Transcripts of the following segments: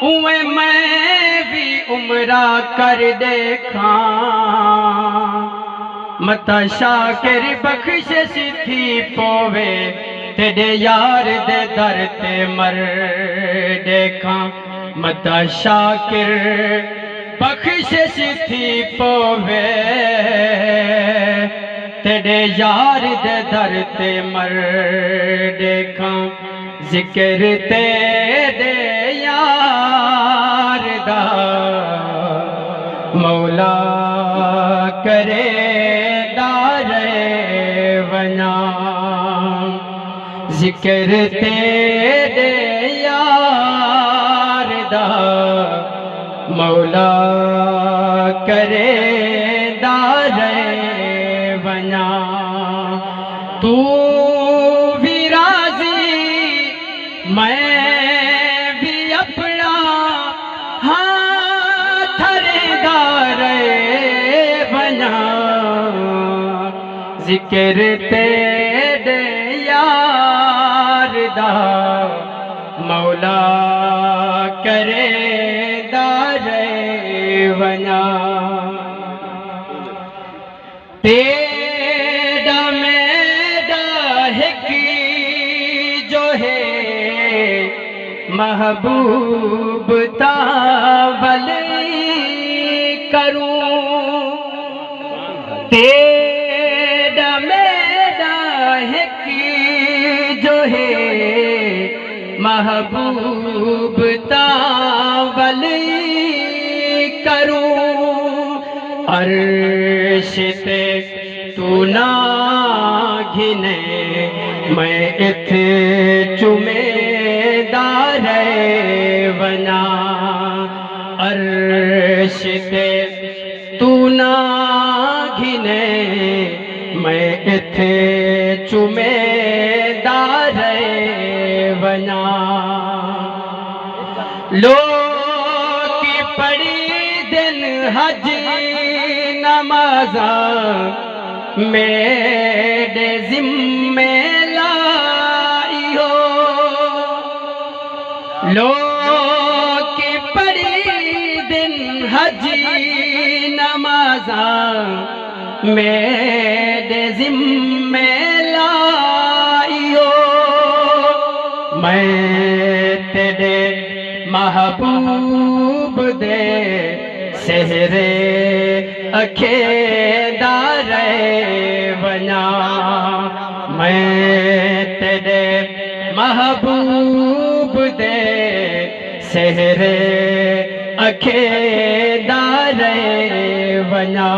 उवें मैं भी उमरा कर देखा। मता शाकिर बख्शिश थी पोवे तेरे यार दे दर ते मर देखा। मता शाकिर बख्शिश थी पोवे तेरे यार दे दर ते मर देखा। जिक्र तेरे यार दा मौला करे दारे वना। जिक्र तेरे यार दा मौला करे दारे वना। तू भी राजी मैं भी अपना हाथ दारे बना। जिक्र तेरे यार दा मौला करे दारे बना। तेरा मेरा हिक जो है महबूब तावल करूं। तेरा मेरा हिक जो है महबूब तावल करूं। अर्श ते तू ना घिने मैं इथे चुमेदार बना। अर्श ते तू ना घिने मैं इथे चुमेदार बना। लोग पढ़ी दिन हज नमाज़ा मेरे जिम्मे लाइयो। लोग पढ़ी दिन हज नमाज़ा मेरे जिम्मे लाइयो। मैं तेरे महबूब दे सेहरे अखेदार बना। मैं तेरे महबूब दे सेहरे अखेदार बना।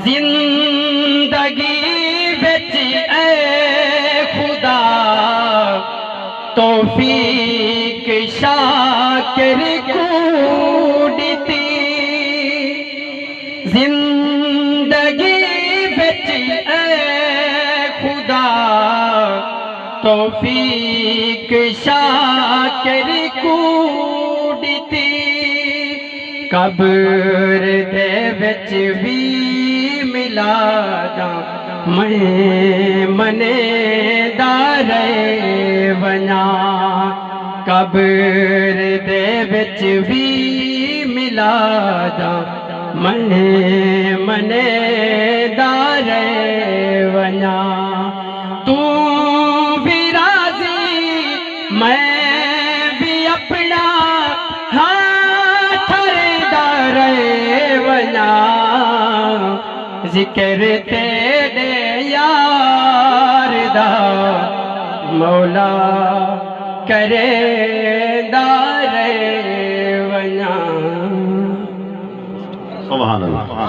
जिंदगी बिच ऐ खुदा तौफीक शाकिर को दिती। जिंदगी बिच ऐ खुदा तौफीक शाकिर को दिती। कब्र दे विच भी मिला दा मैं मनेदार बना। कब्र दे विच भी मिला दा मैं मनेदार बना। तू भी राजी मैं भी अपना हाथ दार बना। जिक्र तेरे यार दा मौला करे दारे बना। सुभान अल्लाह।